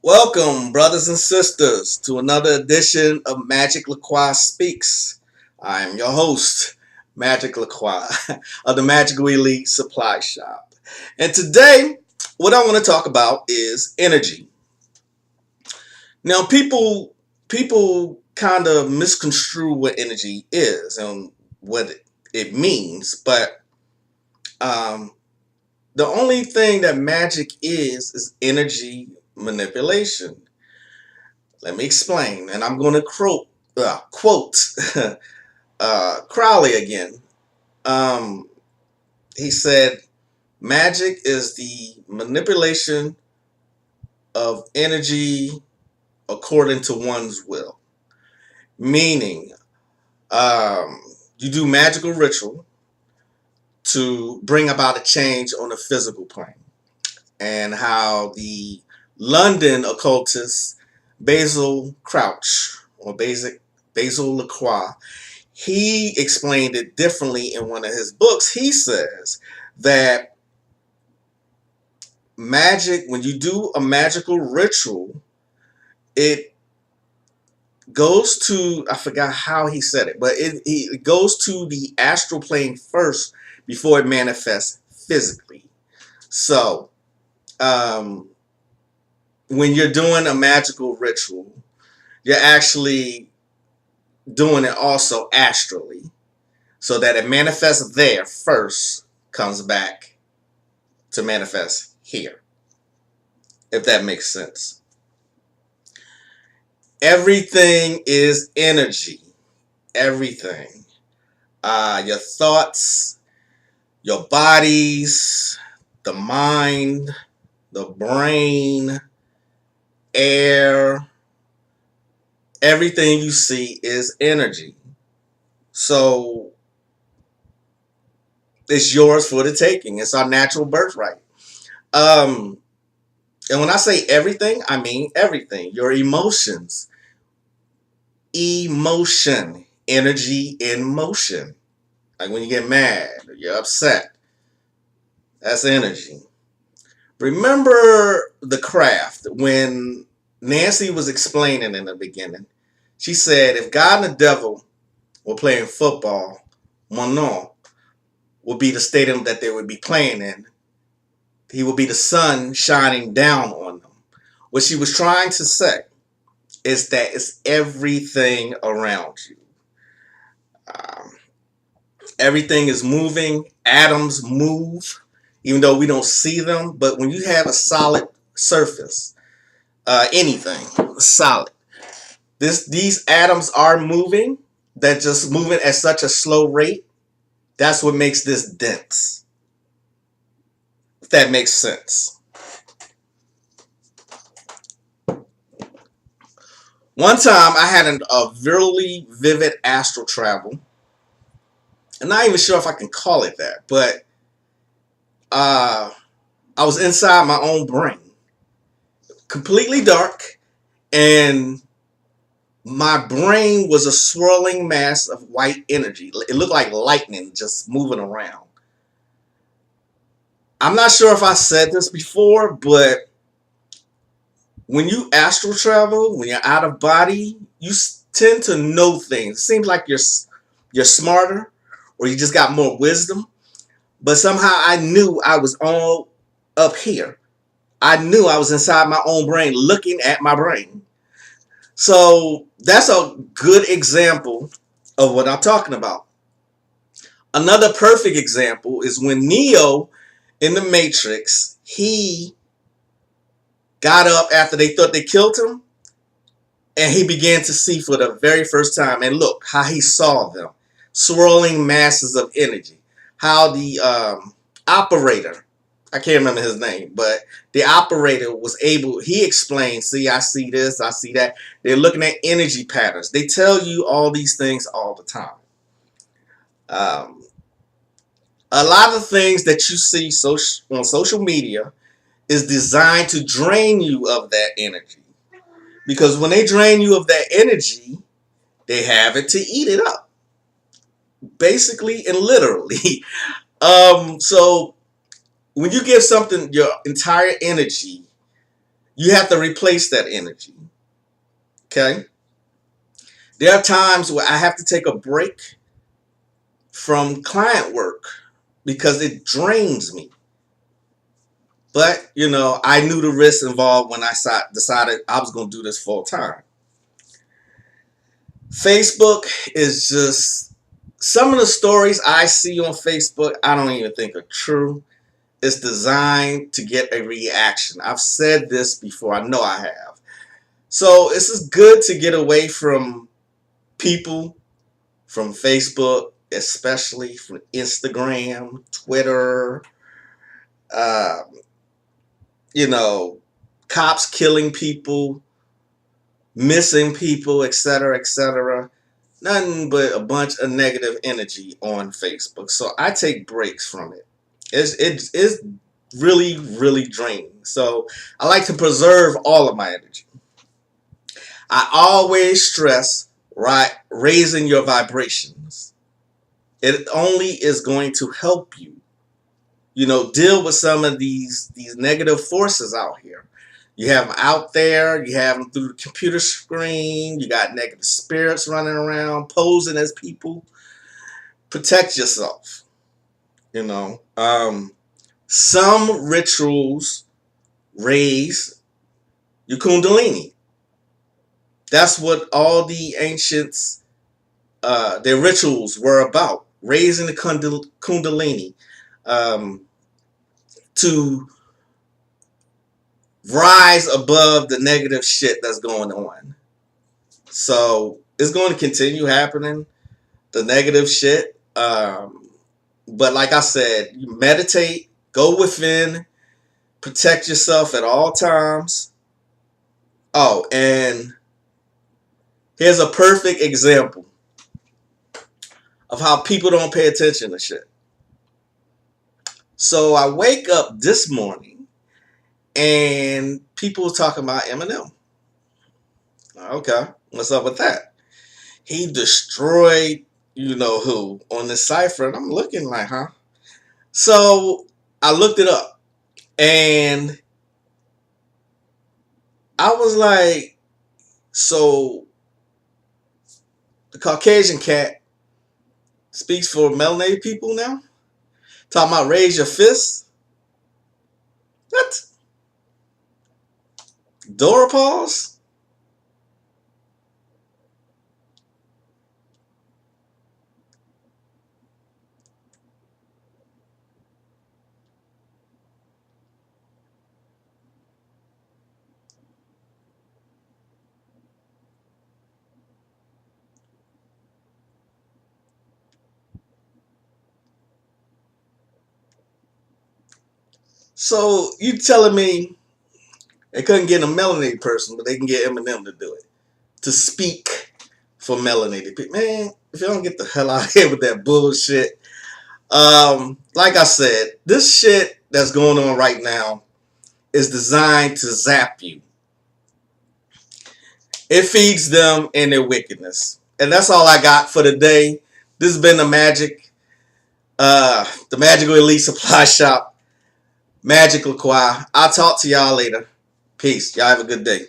Welcome, brothers and sisters, to another edition of Magick Croix Speaks. I'm your host, Magick Croix of the Magical Elite Supply Shop. And today, what I want to talk about is energy. Now, people kind of misconstrue what energy is and what it means, but um, the only thing that magic is energy manipulation. Let me explain, and I'm going to quote Crowley again. Um, he said, "Magic is the manipulation of energy according to one's will." Meaning, um, you do magical ritual to bring about a change on the physical plane, and how the London occultist Basil Crouch or Basil Lacroix, he explained it differently in one of his books. He says that magic, when you do a magical ritual, it goes to, I forgot how he said it, but it goes to the astral plane first before it manifests physically. So, um, when you're doing a magical ritual, you're actually doing it also astrally, so that it manifests there first, comes back to manifest here, if that makes sense. Everything is energy. Everything. Your thoughts, your bodies, the mind, the brain, air, everything you see is energy. So it's yours for the taking. It's our natural birthright. Um, and when I say everything, I mean everything. Your emotions, emotion, energy in motion. Like when you get mad, or you're upset, that's energy. Remember the craft when Nancy was explaining in the beginning. She said if God and the devil were playing football, Monon would be the stadium that they would be playing in. He would be the sun shining down on them. What she was trying to say is that it's everything around you. Um, Everything is moving. Atoms move, even though we don't see them. But when you have a solid surface, anything solid, these atoms are moving. They're just moving at such a slow rate. That's what makes this dense. If that makes sense. One time I had a really vivid astral travel. I'm not even sure if I can call it that, but uh, I was inside my own brain, completely dark, and my brain was a swirling mass of white energy. It looked like lightning just moving around. I'm not sure if I said this before, but when you astral travel, when you're out of body, you tend to know things. It seems like you're smarter, or you just got more wisdom. But somehow I knew I was all up here. I knew I was inside my own brain, looking at my brain. So that's a good example of what I'm talking about. Another perfect example is when Neo in the Matrix, he got up after they thought they killed him, and he began to see for the very first time. And look how he saw them, swirling masses of energy. How the operator, I can't remember his name, but the operator was able, he explained, see, I see this, I see that. They're looking at energy patterns. They tell you all these things all the time. Um, a lot of things that you see on social media is designed to drain you of that energy. Because when they drain you of that energy, they have it to eat it up. Basically and literally. So when you give something your entire energy, You have to replace that energy. Okay? There are times where I have to take a break from client work because it drains me. But, I knew the risks involved when I decided I was going to do this full time. Facebook is just, some of the stories I see on Facebook, I don't even think are true. It's designed to get a reaction. I've said this before. I know I have. So it's just good to get away from people, from Facebook, especially from Instagram, Twitter, uh, cops killing people, missing people, etc., etc. Nothing but a bunch of negative energy on Facebook. So I take breaks from it. It's really, really draining. So I like to preserve all of my energy. I always stress, right, raising your vibrations. It only is going to help you, deal with some of these negative forces out here. You have them out there. You have them through the computer screen. You got negative spirits running around, posing as people. Protect yourself. Some rituals raise your kundalini. That's what all the ancients, their rituals were about. Raising the kundalini. To rise above the negative shit that's going on. So it's going to continue happening, the negative shit. But like I said, you meditate, go within, protect yourself at all times. Oh, and here's a perfect example of how people don't pay attention to shit. So I wake up this morning and people talking about Eminem. Okay, what's up with that? He destroyed who on the cipher, and I'm looking like, huh? So I looked it up, and I was like, so the Caucasian cat speaks for melanated people now? Talking about raise your fist? What? Dora pause? So you telling me they couldn't get a melanated person, but they can get Eminem to do it, to speak for melanated people? Man, if you don't get the hell out of here with that bullshit. Like I said, this shit that's going on right now is designed to zap you. It feeds them in their wickedness. And that's all I got for today. This has been the Magical Elite Supply Shop. Magick Croix. I'll talk to y'all later. Peace. Y'all have a good day.